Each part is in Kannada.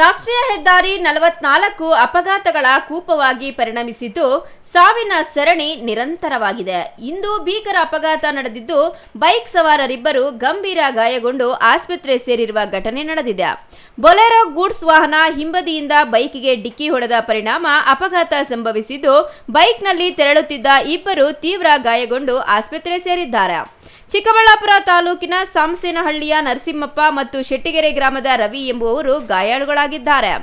ರಾಷ್ಟ್ರೀಯ ಹೆದ್ದಾರಿ 44 ಅಪಘಾತಗಳ ಕೂಪವಾಗಿ ಪರಿಣಮಿಸಿದ್ದು ಸಾವಿನ ಸರಣಿ ನಿರಂತರವಾಗಿದೆ. ಇಂದು ಭೀಕರ ಅಪಘಾತ ನಡೆದಿದ್ದು ಬೈಕ್ ಸವಾರರಿಬ್ಬರು ಗಂಭೀರ ಗಾಯಗೊಂಡು ಆಸ್ಪತ್ರೆ ಸೇರಿರುವ ಘಟನೆ ನಡೆದಿದೆ. ಬೊಲೆರೋ ಗೂಡ್ಸ್ ವಾಹನ ಹಿಂಬದಿಯಿಂದ ಬೈಕ್ಗೆ ಡಿಕ್ಕಿ ಹೊಡೆದ ಪರಿಣಾಮ ಅಪಘಾತ ಸಂಭವಿಸಿದ್ದು ಬೈಕ್ನಲ್ಲಿ ತೆರಳುತ್ತಿದ್ದ ಇಬ್ಬರು ತೀವ್ರ ಗಾಯಗೊಂಡು ಆಸ್ಪತ್ರೆ ಸೇರಿದ್ದಾರೆ. ಚಿಕ್ಕಬಳ್ಳಾಪುರ ತಾಲೂಕಿನ ಸಾಮಸೇನಹಳ್ಳಿಯ ನರಸಿಂಹಪ್ಪ ಮತ್ತು ಶೆಟ್ಟಿಗೆರೆ ಗ್ರಾಮದ ರವಿ ಎಂಬುವವರು ಗಾಯಾಳುಗಳಾಗಿದ್ದಾರೆ.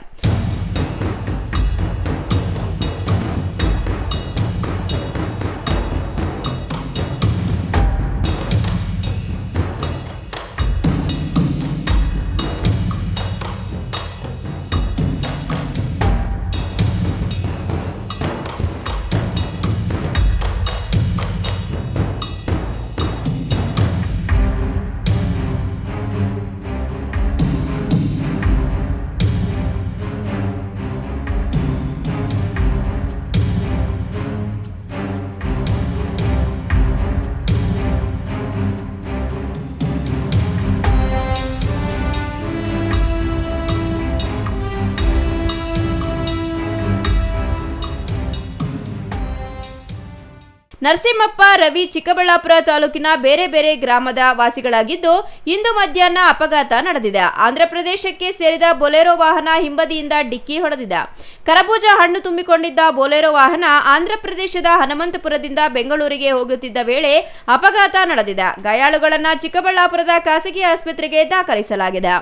ನರಸಿಂಹಪ್ಪ, ರವಿ ಚಿಕ್ಕಬಳ್ಳಾಪುರ ತಾಲೂಕಿನ ಬೇರೆ ಬೇರೆ ಗ್ರಾಮದ ವಾಸಿಗಳಾಗಿದ್ದು ಇಂದು ಮಧ್ಯಾಹ್ನ ಅಪಘಾತ ನಡೆದಿದೆ. ಆಂಧ್ರಪ್ರದೇಶಕ್ಕೆ ಸೇರಿದ ಬೊಲೆರೋ ವಾಹನ ಹಿಂಬದಿಯಿಂದ ಡಿಕ್ಕಿ ಹೊಡೆದಿದೆ. ಕರಬೂಜ ಹಣ್ಣು ತುಂಬಿಕೊಂಡಿದ್ದ ಬೊಲೆರೋ ವಾಹನ ಆಂಧ್ರಪ್ರದೇಶದ ಹನುಮಂತಪುರದಿಂದ ಬೆಂಗಳೂರಿಗೆ ಹೋಗುತ್ತಿದ್ದ ವೇಳೆ ಅಪಘಾತ ನಡೆದಿದೆ. ಗಾಯಾಳುಗಳನ್ನು ಚಿಕ್ಕಬಳ್ಳಾಪುರದ ಖಾಸಗಿ ಆಸ್ಪತ್ರೆಗೆ ದಾಖಲಿಸಲಾಗಿದೆ.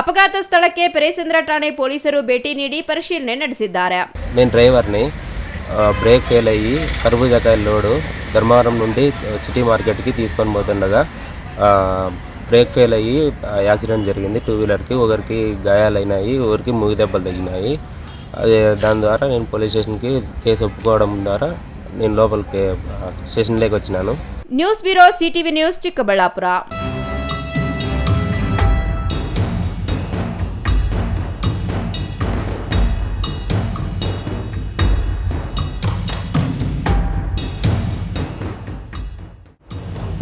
ಅಪಘಾತ ಸ್ಥಳಕ್ಕೆ ಪೆರೇಸಂದ್ರ ಠಾಣೆ ಪೊಲೀಸರು ಭೇಟಿ ನೀಡಿ ಪರಿಶೀಲನೆ ನಡೆಸಿದ್ದಾರೆ. బ్రేక్ ఫెయిల్ అయ్యి కర్బూజాకాయల లోడు ధర్మవరం నుండి సిటీ మార్కెట్కి తీసుకొని పోతుండగా బ్రేక్ ఫెయిల్ అయ్యి యాక్సిడెంట్ జరిగింది. టూ వీలర్కి ఒకరికి గాయాలైనాయి, ఒకరికి మూగి దెబ్బలు తగినాయి. అదే దాని ద్వారా నేను పోలీస్ స్టేషన్కి కేసు ఒప్పుకోవడం ద్వారా నేను లోపలికి స్టేషన్లోకి వచ్చినాను. News bureau, CTV news, చిక్కబಳ್ಳాపుర.